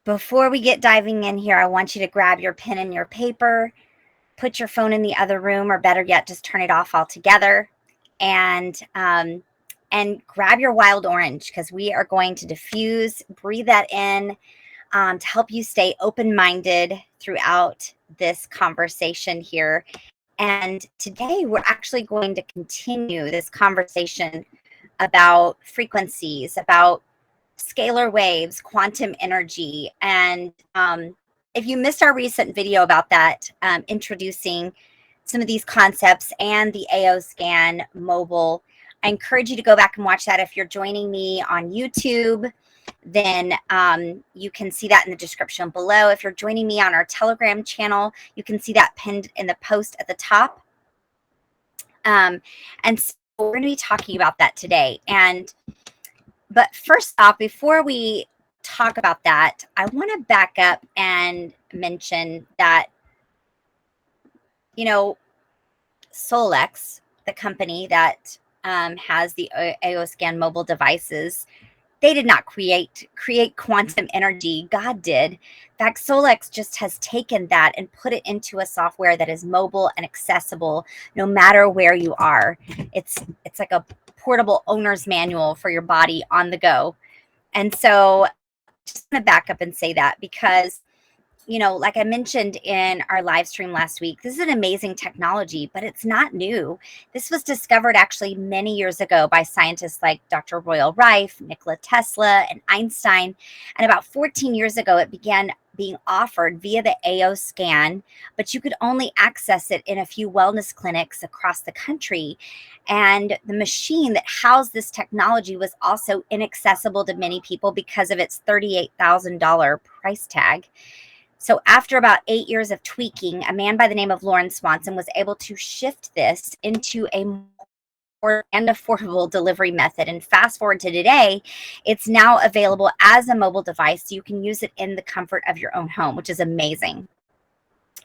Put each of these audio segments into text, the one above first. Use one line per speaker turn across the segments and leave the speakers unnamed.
Before we get diving in here, I want you to grab your pen and your paper, put your phone in the other room, or better yet, just turn it off altogether, and grab your wild orange, because we are going to diffuse, breathe that in, to help you stay open-minded throughout this conversation here. And today we're actually going to continue this conversation about frequencies, about scalar waves, quantum energy. And if you missed our recent video about that, introducing some of these concepts and the AO scan mobile, I encourage you to go back and watch that. If you're joining me on YouTube, then you can see that in the description below. If you're joining me on our Telegram channel, you can see that pinned in the post at the top. And so we're going to be talking about that today. But first off, before we talk about that, I want to back up and mention that, you know, Solex, the company that has the AOScan mobile devices, they did not create quantum energy. God did. In fact, Solex just has taken that and put it into a software that is mobile and accessible no matter where you are. It's like a portable owner's manual for your body on the go. And so just want to back up and say that because, you know, like I mentioned in our live stream last week, this is an amazing technology, but it's not new. This was discovered actually many years ago by scientists like Dr. Royal Rife, Nikola Tesla, and Einstein. And about 14 years ago, it began being offered via the AO scan, but you could only access it in a few wellness clinics across the country. And the machine that housed this technology was also inaccessible to many people because of its $38,000 price tag. So after about 8 years of tweaking, a man by the name of Lawrence Swanson was able to shift this into a more and affordable delivery method. And fast forward to today, it's now available as a mobile device. So you can use it in the comfort of your own home, which is amazing.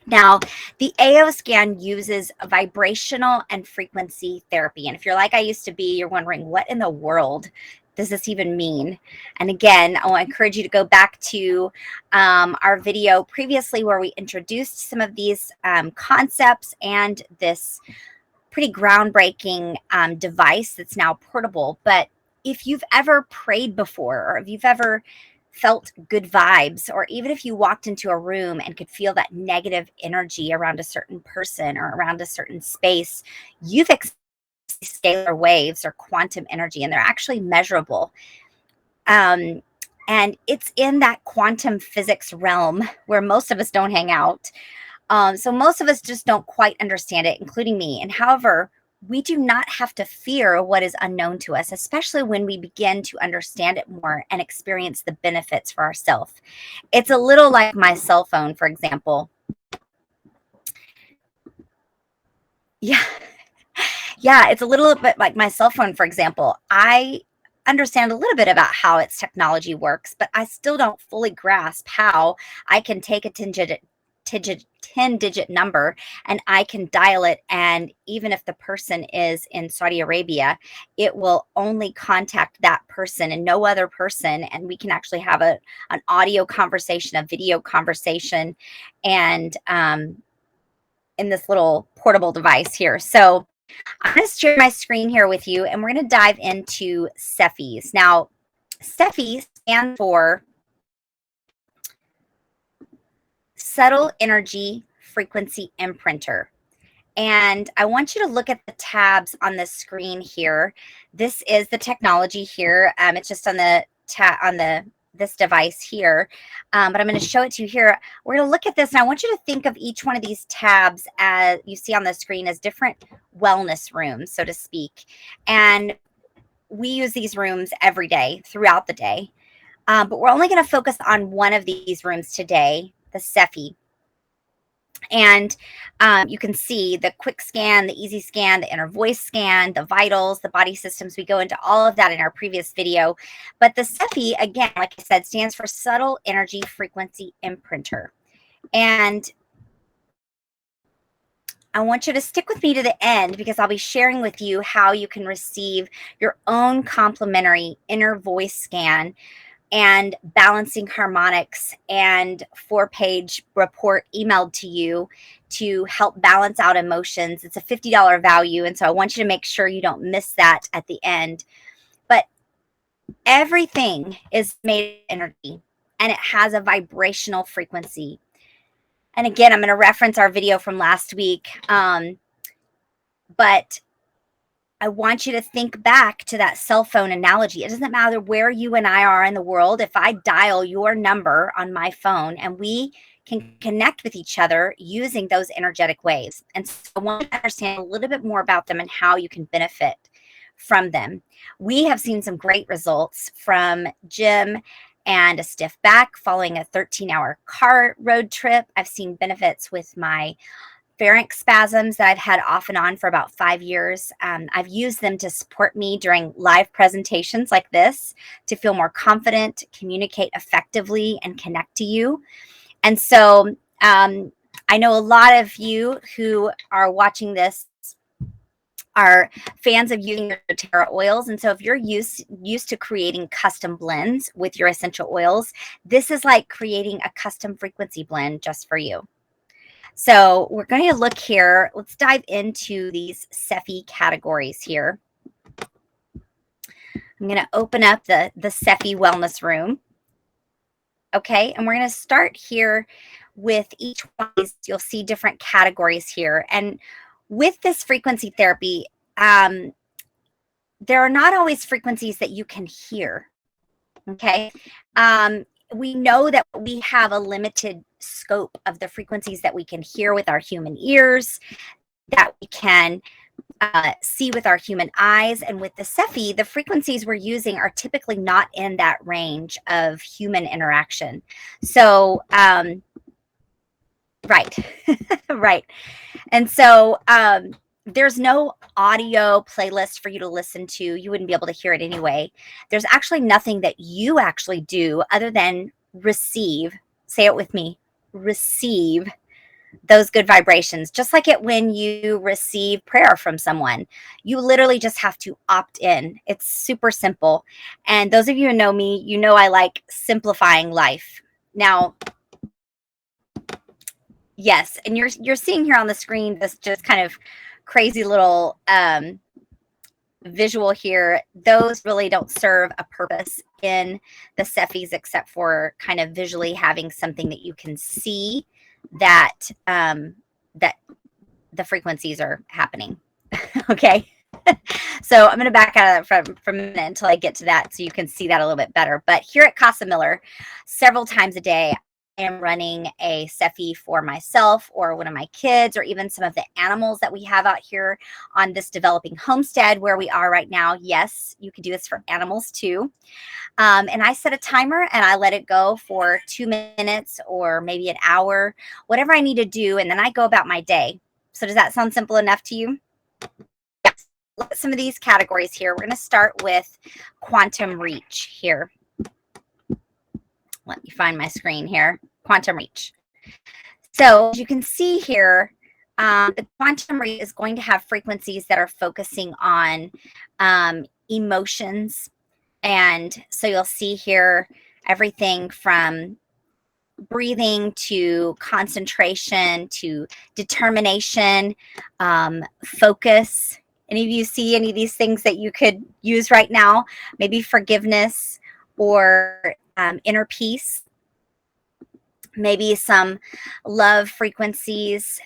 Now, the AO scan uses vibrational and frequency therapy. And if you're like I used to be, you're wondering, what in the world does this even mean? And again, I want to encourage you to go back to our video previously where we introduced some of these concepts and this pretty groundbreaking device that's now portable. But if you've ever prayed before, or if you've ever felt good vibes, or even if you walked into a room and could feel that negative energy around a certain person or around a certain space, you've experienced scalar waves or quantum energy, and they're actually measurable. And it's in that quantum physics realm where most of us don't hang out. So most of us just don't quite understand it, including me. And however, we do not have to fear what is unknown to us, especially when we begin to understand it more and experience the benefits for ourselves. It's a little like my cell phone, for example. Yeah. Yeah, it's a little bit like my cell phone, for example. I understand a little bit about how its technology works, but I still don't fully grasp how I can take a 10-digit number and I can dial it. And even if the person is in Saudi Arabia, it will only contact that person and no other person. And we can actually have an audio conversation, a video conversation, and in this little portable device here. So I'm going to share my screen here with you, and we're going to dive into SEFIs. Now, SEFI stands for Subtle Energy Frequency Imprinter. And I want you to look at the tabs on the screen here. This is the technology here. It's just on this device here, but I'm going to show it to you here. We're going to look at this, and I want you to think of each one of these tabs as you see on the screen as different wellness rooms, so to speak. And we use these rooms every day throughout the day, but we're only going to focus on one of these rooms today, the SEFI. And you can see the quick scan, the easy scan, the inner voice scan, the vitals, the body systems. We go into all of that in our previous video. But the SEFI, again, like I said, stands for Subtle Energy Frequency Imprinter. And I want you to stick with me to the end because I'll be sharing with you how you can receive your own complimentary inner voice scan and balancing harmonics and 4-page report emailed to you to help balance out emotions. It's a $50 value. And so I want you to make sure you don't miss that at the end. But everything is made of energy and it has a vibrational frequency. And again, I'm going to reference our video from last week. But I want you to think back to that cell phone analogy. It doesn't matter where you and I are in the world. If I dial your number on my phone and we can connect with each other using those energetic waves. And so I want to understand a little bit more about them and how you can benefit from them. We have seen some great results from Jim and a stiff back following a 13-hour car road trip. I've seen benefits with my pharynx spasms that I've had off and on for about 5 years. I've used them to support me during live presentations like this to feel more confident, communicate effectively, and connect to you. And so I know a lot of you who are watching this are fans of using your doTERRA oils. And so if you're used to creating custom blends with your essential oils, this is like creating a custom frequency blend just for you. So we're going to look here. Let's dive into these SEFI categories here. I'm going to open up the SEFI wellness room. Okay, and we're going to start here with each one of these. You'll see different categories here. And with this frequency therapy, there are not always frequencies that you can hear. Okay. We know that we have a limited scope of the frequencies that we can hear with our human ears, that we can see with our human eyes. And with the SEFI, the frequencies we're using are typically not in that range of human interaction. So, right, right. And so there's no audio playlist for you to listen to. You wouldn't be able to hear it anyway. There's actually nothing that you actually do other than receive. Say it with me. Receive those good vibrations. Just like it when you receive prayer from someone. You literally just have to opt in. It's super simple. And those of you who know me, you know I like simplifying life. Now, yes, and you're seeing here on the screen this just kind of crazy little visual here. Those really don't serve a purpose in the SEFIs except for kind of visually having something that you can see that that the frequencies are happening. Okay. So I'm going to back out of that for a minute until I get to that so you can see that a little bit better. But here at Casa Miller, several times a day, I am running a SEFI for myself or one of my kids or even some of the animals that we have out here on this developing homestead where we are right now. Yes, you can do this for animals too. And I set a timer and I let it go for 2 minutes or maybe an hour, whatever I need to do. And then I go about my day. So does that sound simple enough to you? Yes. Look at some of these categories here. We're going to start with quantum reach here. Let me find my screen here. Quantum reach. So as you can see here, the quantum reach is going to have frequencies that are focusing on emotions. And so you'll see here everything from breathing to concentration to determination, focus. Any of you see any of these things that you could use right now? Maybe forgiveness or inner peace. Maybe some love frequencies,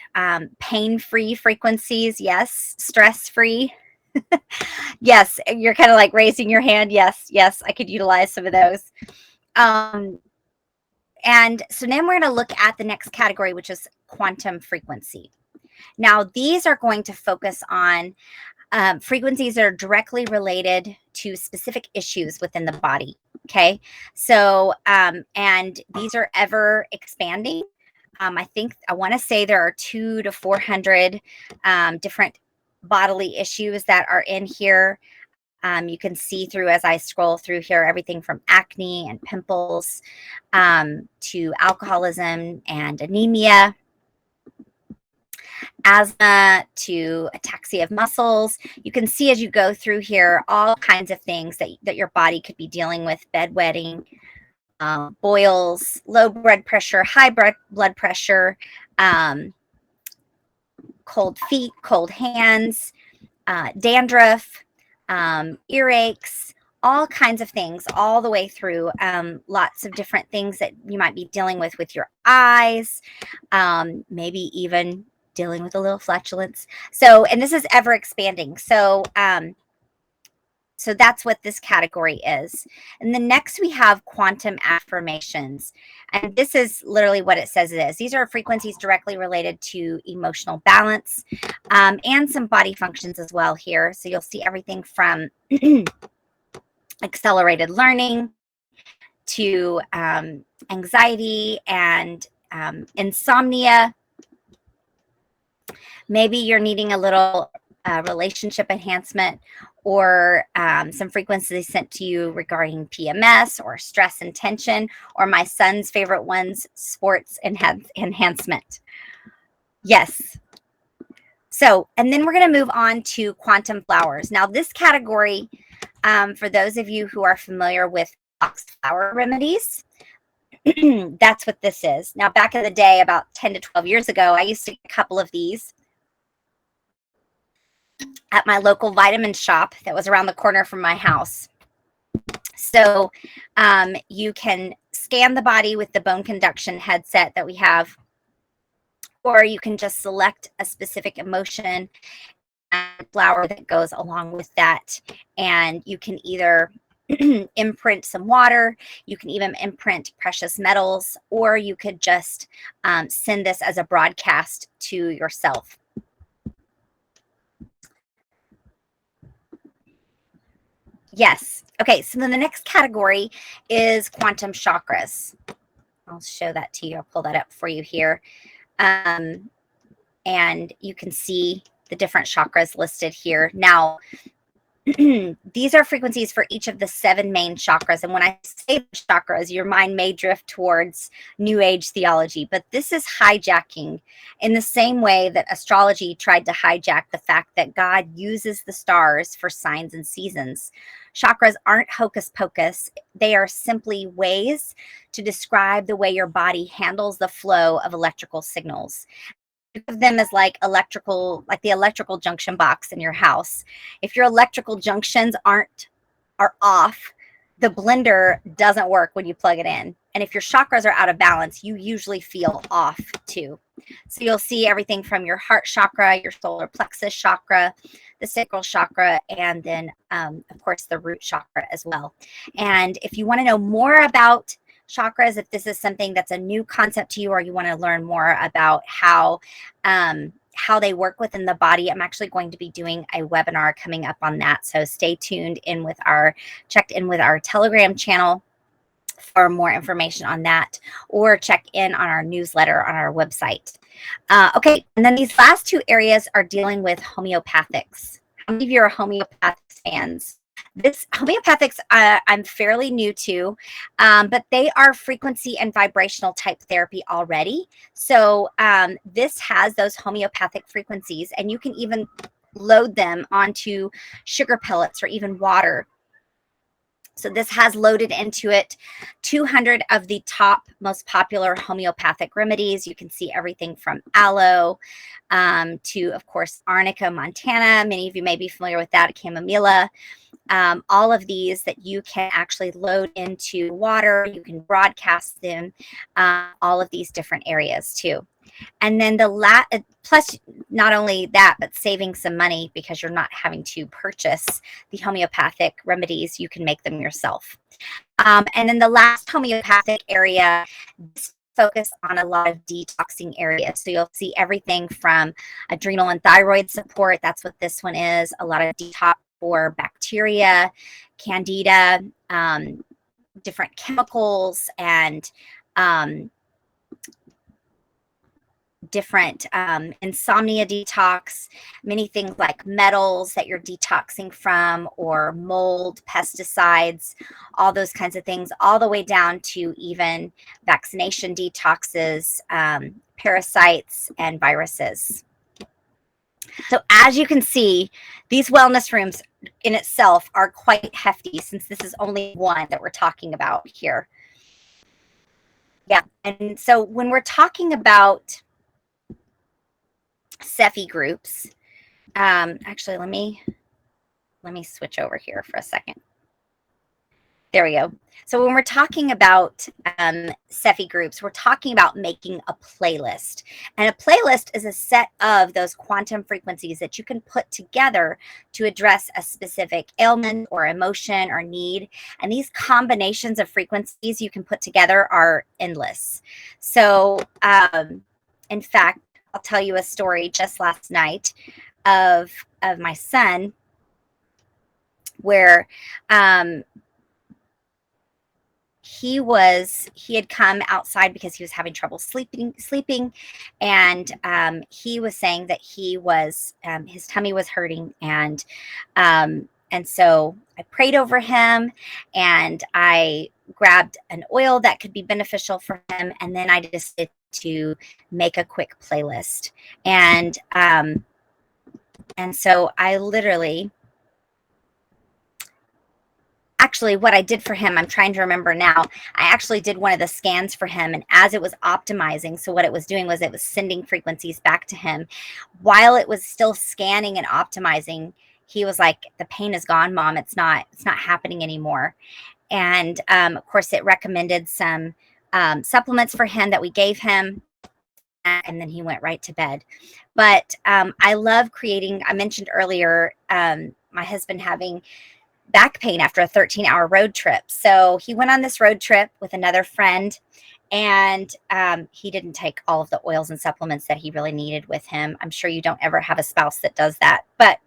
pain-free frequencies. Yes, stress-free. Yes, you're kind of like raising your hand. Yes, I could utilize some of those. And so then we're going to look at the next category, which is quantum frequency. Now, these are going to focus on frequencies that are directly related to specific issues within the body. Okay. So, and these are ever expanding. I think I want to say there are 200 to 400 different bodily issues that are in here. You can see through as I scroll through here, everything from acne and pimples to alcoholism and anemia, asthma to ataxia of muscles. You can see as you go through here all kinds of things that your body could be dealing with, bedwetting, boils, low blood pressure, high blood pressure, cold feet, cold hands, dandruff, earaches, all kinds of things, all the way through. Lots of different things that you might be dealing with your eyes, maybe even dealing with a little flatulence. So, and this is ever expanding. So, so that's what this category is. And then next we have quantum affirmations. And this is literally what it says it is. These are frequencies directly related to emotional balance, and some body functions as well here. So you'll see everything from accelerated learning to anxiety and insomnia. Maybe you're needing a little relationship enhancement, or some frequencies sent to you regarding PMS or stress and tension, or my son's favorite ones, sports enhancement. Yes. So, and then we're going to move on to quantum flowers. Now, this category, for those of you who are familiar with flower remedies, that's what this is. Now, back in the day, about 10 to 12 years ago, I used to get a couple of these at my local vitamin shop that was around the corner from my house. So you can scan the body with the bone conduction headset that we have, or you can just select a specific emotion and flower that goes along with that. And you can either imprint some water, you can even imprint precious metals, or you could just send this as a broadcast to yourself. Yes. Okay, so then the next category is quantum chakras. I'll show that to you. I'll pull that up for you here. And you can see the different chakras listed here. Now, these are frequencies for each of the 7 main chakras. And when I say chakras, your mind may drift towards New Age theology, but this is hijacking in the same way that astrology tried to hijack the fact that God uses the stars for signs and seasons. Chakras aren't hocus pocus. They are simply ways to describe the way your body handles the flow of electrical signals. Think of them as like the electrical junction box in your house. If your electrical junctions are off, the blender doesn't work when you plug it in. And if your chakras are out of balance, you usually feel off too. So you'll see everything from your heart chakra, your solar plexus chakra, the sacral chakra, and then, of course, the root chakra as well. And if you want to know more about chakras, if this is something that's a new concept to you, or you want to learn more about how they work within the body, I'm actually going to be doing a webinar coming up on that. So stay tuned in with checked in with our Telegram channel for more information on that, or check in on our newsletter on our website. Okay, and then these last 2 areas are dealing with homeopathics. How many of you are homeopathic fans? This homeopathics I'm fairly new to, but they are frequency and vibrational type therapy already. So this has those homeopathic frequencies, and you can even load them onto sugar pellets or even water. So this has loaded into it 200 of the top most popular homeopathic remedies. You can see everything from aloe to, of course, arnica montana. Many of you may be familiar with that, chamomilla. All of these that you can actually load into water. You can broadcast them, all of these different areas too. And then plus not only that, but saving some money because you're not having to purchase the homeopathic remedies. You can make them yourself. And then the last homeopathic area, focus on a lot of detoxing areas. So you'll see everything from adrenal and thyroid support. That's what this one is. A lot of detox for bacteria, candida, different chemicals, and different insomnia detox, many things like metals that you're detoxing from, or mold, pesticides, all those kinds of things, all the way down to even vaccination detoxes, parasites, and viruses. So as you can see, these wellness rooms in itself are quite hefty, since this is only one that we're talking about here. Yeah. And so when we're talking about SEFI groups, actually, let me switch over here for a second. There we go. So when we're talking about SEFI groups, we're talking about making a playlist. And a playlist is a set of those quantum frequencies that you can put together to address a specific ailment or emotion or need. And these combinations of frequencies you can put together are endless. So in fact, I'll tell you a story just last night of my son where he had come outside because he was having trouble sleeping, and he was saying that he was his tummy was hurting, and so I prayed over him, and I grabbed an oil that could be beneficial for him, and then I decided to make a quick playlist, and so I literally, actually, what I did for him, I'm trying to remember now. I actually did one of the scans for him, and as it was optimizing, so what it was doing was it was sending frequencies back to him. While it was still scanning and optimizing, he was like, "The pain is gone, Mom. It's not happening anymore." And of course, it recommended some supplements for him that we gave him, and then he went right to bed. But I love creating. I mentioned earlier my husband having back pain after a 13-hour road trip. So he went on this road trip with another friend, and he didn't take all of the oils and supplements that he really needed with him. I'm sure you don't ever have a spouse that does that. But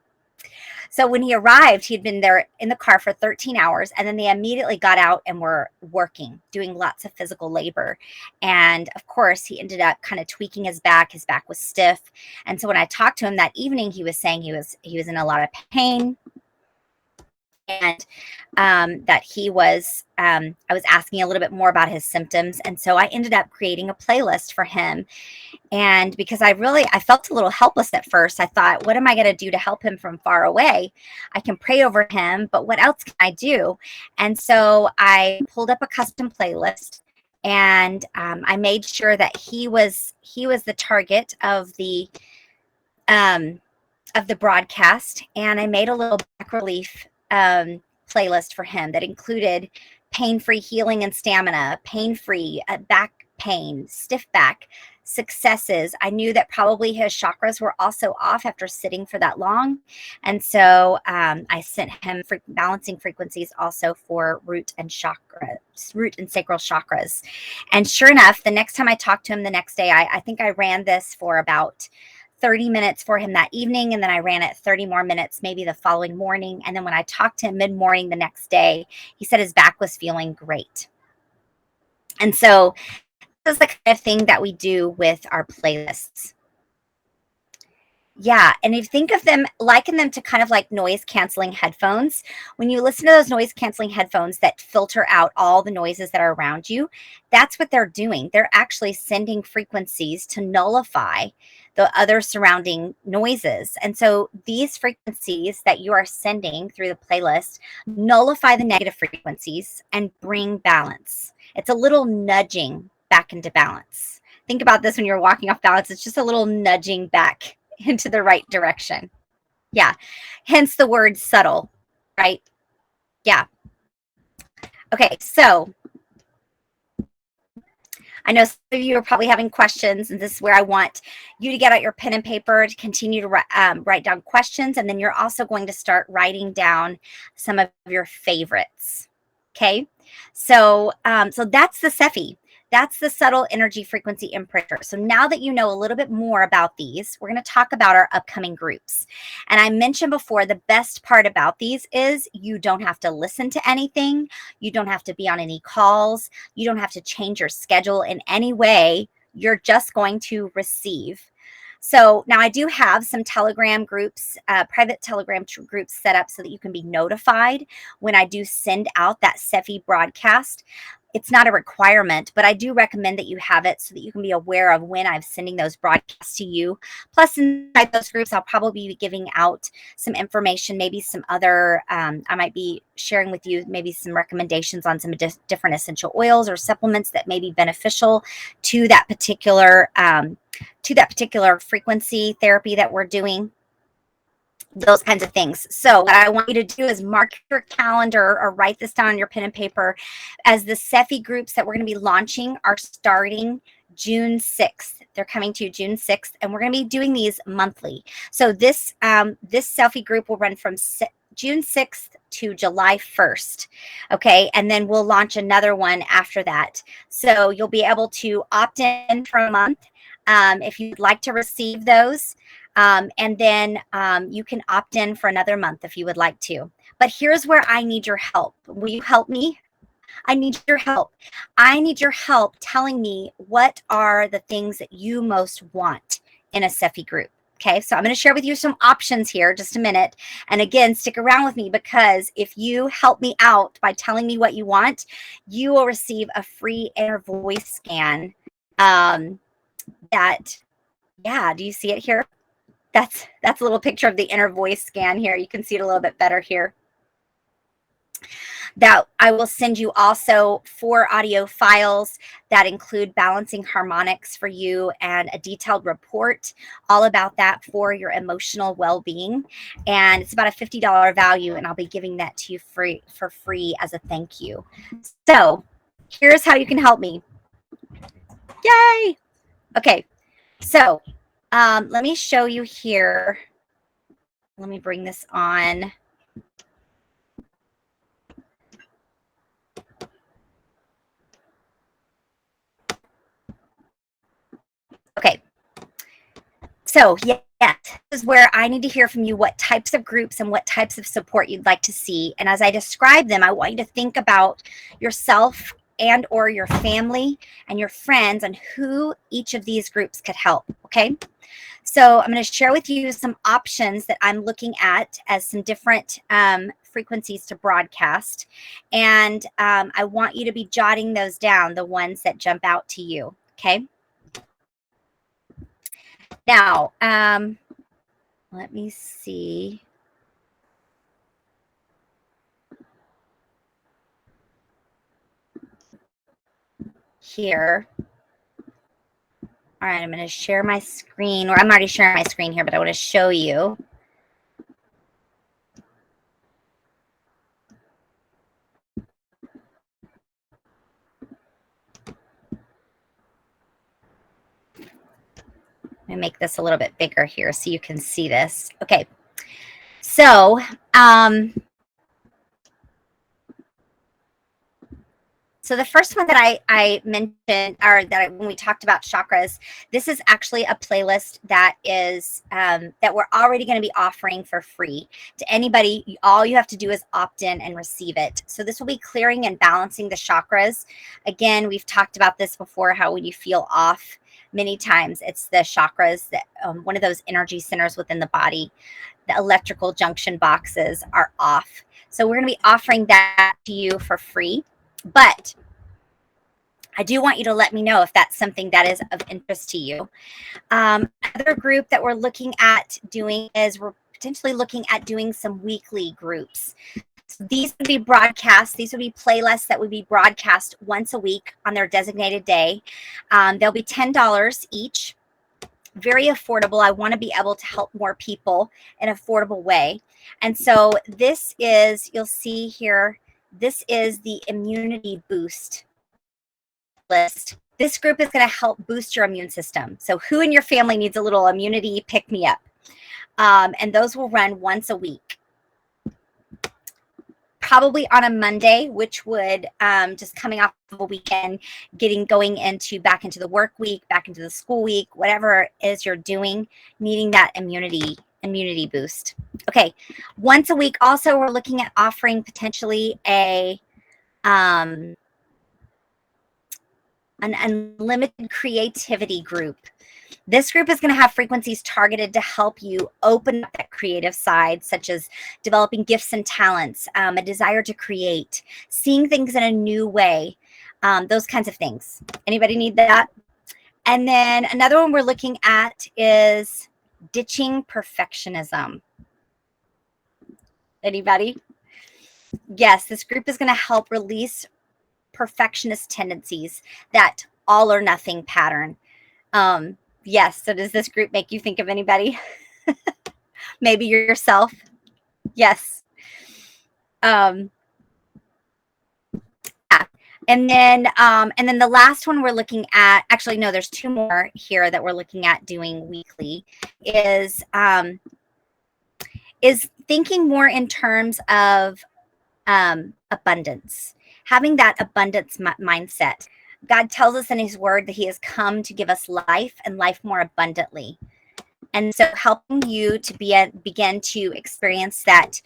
so when he arrived, he'd been there in the car for 13 hours, and then they immediately got out and were working, doing lots of physical labor. And of course, he ended up kind of tweaking his back. His back was stiff. And so when I talked to him that evening, he was saying he was in a lot of pain, and that he was, I was asking a little bit more about his symptoms. And so I ended up creating a playlist for him. And because I felt a little helpless at first, I thought, what am I going to do to help him from far away? I can pray over him, but what else can I do? And so I pulled up a custom playlist, and I made sure that he was the target of the broadcast, and I made a little back relief playlist for him that included pain-free healing and stamina, pain-free back pain, stiff back, successes. I knew that probably his chakras were also off after sitting for that long. And so I sent him balancing frequencies also for root and sacral chakras. And sure enough, the next time I talked to him the next day, I think I ran this for about 30 minutes for him that evening, and then I ran it 30 more minutes maybe the following morning. And then when I talked to him mid-morning the next day, he said his back was feeling great. And so this is the kind of thing that we do with our playlists. Yeah, and if you think of them, liken them to kind of like noise canceling headphones. When you listen to those noise canceling headphones that filter out all the noises that are around you, that's what they're doing. They're actually sending frequencies to nullify the other surrounding noises. And so these frequencies that you are sending through the playlist nullify the negative frequencies and bring balance. It's a little nudging back into balance. Think about this when you're walking off balance. It's just a little nudging back into the right direction. Yeah. Hence the word subtle, right? Yeah. Okay. So I know some of you are probably having questions, and this is where I want you to get out your pen and paper to continue to write down questions. And then you're also going to start writing down some of your favorites. Okay. So, so that's the SEFI. That's the subtle energy frequency imprinter. So now that you know a little bit more about these, we're going to talk about our upcoming groups. And I mentioned before, the best part about these is you don't have to listen to anything. You don't have to be on any calls. You don't have to change your schedule in any way. You're just going to receive. So now I do have some Telegram groups, private Telegram groups set up so that you can be notified when I do send out that SEFI broadcast. It's not a requirement, but I do recommend that you have it so that you can be aware of when I'm sending those broadcasts to you. Plus, inside those groups, I'll probably be giving out some information, maybe some other, I might be sharing with you maybe some recommendations on some different essential oils or supplements that may be beneficial to that particular frequency therapy that we're doing, those kinds of things. So what I want you to do is mark your calendar or write this down on your pen and paper, as the SEFI groups that we're going to be launching are starting June 6th. They're coming to you June 6th, and we're going to be doing these monthly. So this SEFI group will run from June 6th to July 1st. Okay. And then we'll launch another one after that. So you'll be able to opt in for a month if you'd like to receive those. And then you can opt in for another month if you would like to. But here's where I need your help. Will you help me? I need your help. I need your help telling me what are the things that you most want in a SEFI group. Okay, so I'm going to share with you some options here, just a minute. And again, stick around with me, because if you help me out by telling me what you want, you will receive a free inner voice scan. Yeah, do you see it here? That's a little picture of the inner voice scan here. You can see it a little bit better here. That I will send you also 4 audio files that include balancing harmonics for you and a detailed report all about that for your emotional well-being. And it's about a $50 value, and I'll be giving that to you for free as a thank you. So here's how you can help me. Yay! Okay, so let me show you here. Let me bring this on. Okay. So yes, this is where I need to hear from you what types of groups and what types of support you'd like to see. And as I describe them, I want you to think about yourself and or your family and your friends and who each of these groups could help. Okay. So I'm going to share with you some options that I'm looking at as some different frequencies to broadcast. And I want you to be jotting those down, the ones that jump out to you. Okay. Now, let me see. Here. All right, I'm going to share my screen, or I'm already sharing my screen here, but I want to show you. Let me make this a little bit bigger here so you can see this. Okay. So, so the first one that I mentioned, or when we talked about chakras, this is actually a playlist that is that we're already going to be offering for free to anybody. All you have to do is opt in and receive it. So this will be clearing and balancing the chakras. Again, we've talked about this before, how when you feel off, many times it's the chakras, that one of those energy centers within the body, the electrical junction boxes are off. So we're going to be offering that to you for free. But I do want you to let me know if that's something that is of interest to you. Another group that we're looking at doing is we're potentially looking at doing some weekly groups. So these would be broadcasts. These would be playlists that would be broadcast once a week on their designated day. They'll be $10 each. Very affordable. I want to be able to help more people in an affordable way. And so this is, you'll see here, this is the immunity boost list. This group is going to help boost your immune system. So who in your family needs a little immunity pick-me-up? And those will run once a week. Probably on a Monday, which would just coming off of a weekend, going back into the work week, back into the school week, whatever it is you're doing, needing that immunity boost. Okay, once a week. Also, we're looking at offering potentially an unlimited creativity group. This group is going to have frequencies targeted to help you open up that creative side, such as developing gifts and talents, a desire to create, seeing things in a new way, those kinds of things. Anybody need that? And then another one we're looking at is ditching perfectionism. Anybody? Yes, this group is going to help release perfectionist tendencies, that all or nothing pattern. Yes, so does this group make you think of anybody? Maybe yourself? Yes. Yeah. And then the last one we're looking at, actually, no, there's two more here that we're looking at doing weekly, is thinking more in terms of abundance, having that abundance mindset. God tells us in his word that he has come to give us life and life more abundantly. And so helping you to begin to experience that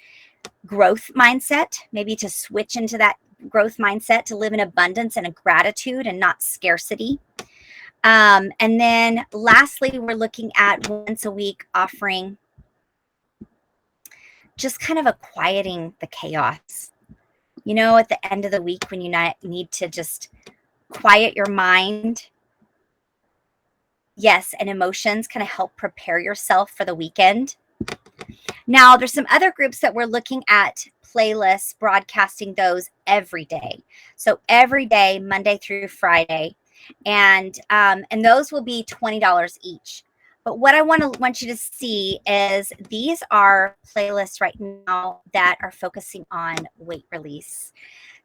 growth mindset, maybe to switch into that growth mindset, to live in abundance and a gratitude and not scarcity. And then lastly, we're looking at once a week offering just kind of a quieting the chaos. You know, at the end of the week when you need to just quiet your mind. Yes, and emotions kind of help prepare yourself for the weekend. Now, there's some other groups that we're looking at playlists, broadcasting those every day. So every day, Monday through Friday. And those will be $20 each. But what I want you to see is these are playlists right now that are focusing on weight release.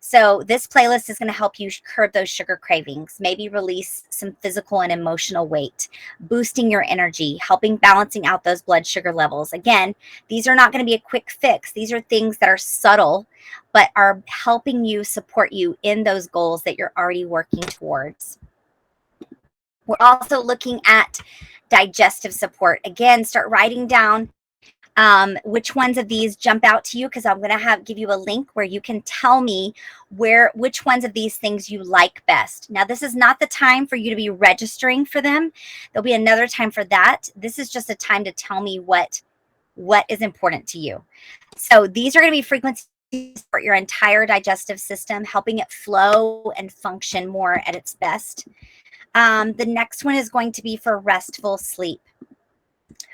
So this playlist is going to help you curb those sugar cravings, maybe release some physical and emotional weight, boosting your energy, helping balancing out those blood sugar levels. Again, these are not going to be a quick fix. These are things that are subtle, but are helping you, support you in those goals that you're already working towards. We're also looking at digestive support. Again, start writing down which ones of these jump out to you, because I'm going to give you a link where you can tell me which ones of these things you like best. Now, this is not the time for you to be registering for them. There'll be another time for that. This is just a time to tell me what is important to you. So these are going to be frequencies for your entire digestive system, helping it flow and function more at its best. The next one is going to be for restful sleep.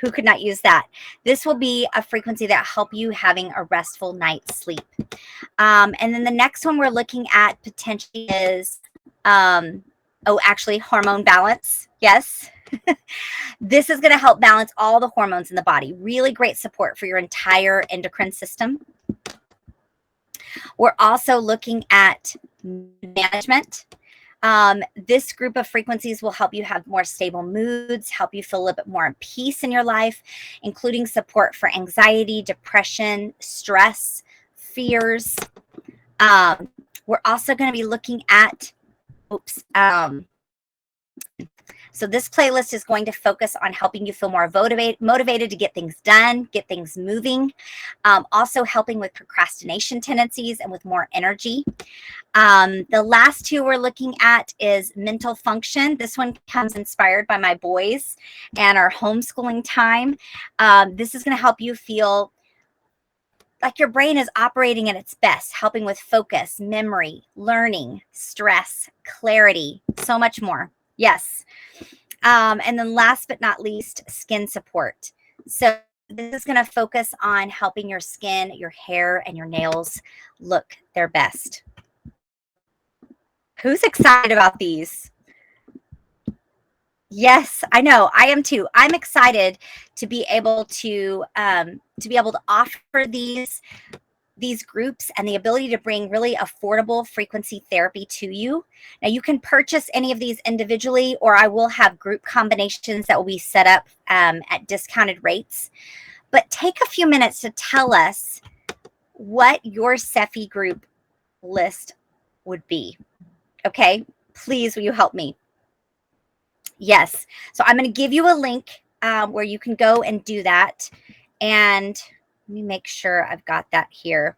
Who could not use that? This will be a frequency that help you having a restful night's sleep. And then the next one we're looking at potentially is, actually hormone balance. Yes. This is going to help balance all the hormones in the body. Really great support for your entire endocrine system. We're also looking at management. This group of frequencies will help you have more stable moods, help you feel a little bit more in peace in your life, including support for anxiety, depression, stress, fears. We're also going to be looking at, so this playlist is going to focus on helping you feel more motivated to get things done, get things moving, also helping with procrastination tendencies and with more energy. The last two we're looking at is mental function. This one comes inspired by my boys and our homeschooling time. This is going to help you feel like your brain is operating at its best, helping with focus, memory, learning, stress, clarity, so much more. Yes. And then last but not least, skin support. So this is going to focus on helping your skin, your hair, and your nails look their best. Who's excited about these? Yes, I know. I am too. I'm excited to be able to offer these groups and the ability to bring really affordable frequency therapy to you. Now, you can purchase any of these individually, or I will have group combinations that will be set up at discounted rates. But take a few minutes to tell us what your SEFI group list would be. Okay, please, will you help me? Yes. So I'm going to give you a link where you can go and do that. And let me make sure I've got that here.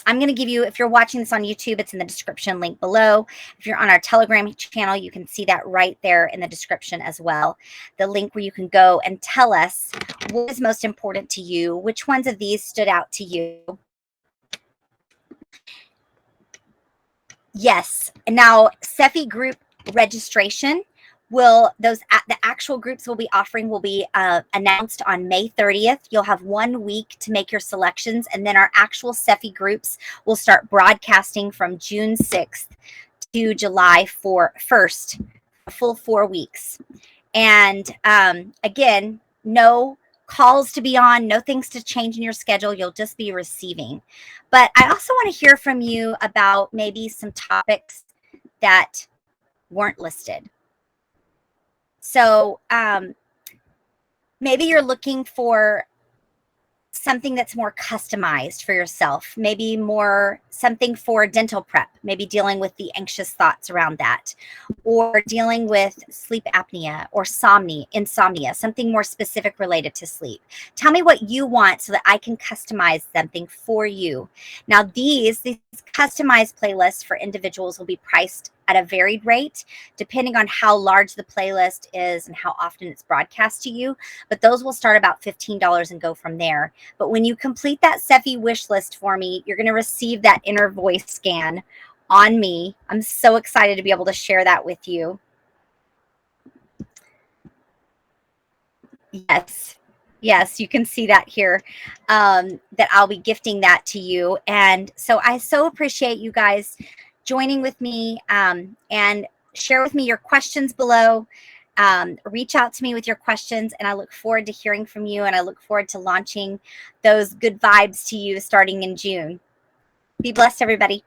I'm going to give you, if you're watching this on YouTube, it's in the description link below. If you're on our Telegram channel, you can see that right there in the description as well. The link where you can go and tell us what is most important to you, which ones of these stood out to you. Yes. Now, SEFI group registration the actual groups we'll be offering will be announced on May 30th. You'll have 1 week to make your selections, and then our actual SEFI groups will start broadcasting from June 6th to July 1st, a full 4 weeks. And again, no calls to be on, no things to change in your schedule. You'll just be receiving. But I also want to hear from you about maybe some topics that weren't listed. So maybe you're looking for something that's more customized for yourself, maybe more something for dental prep, maybe dealing with the anxious thoughts around that, or dealing with sleep apnea or insomnia, something more specific related to sleep. Tell me what you want so that I can customize something for you. Now, these customized playlists for individuals will be priced at a varied rate, depending on how large the playlist is and how often it's broadcast to you. But those will start about $15 and go from there. But when you complete that SEFI wish list for me, you're going to receive that inner voice scan on me. I'm so excited to be able to share that with you. Yes, you can see that here, that I'll be gifting that to you. And so I so appreciate you guys joining with me, and share with me your questions below. Reach out to me with your questions, and I look forward to hearing from you, and I look forward to launching those good vibes to you starting in June. Be blessed, everybody.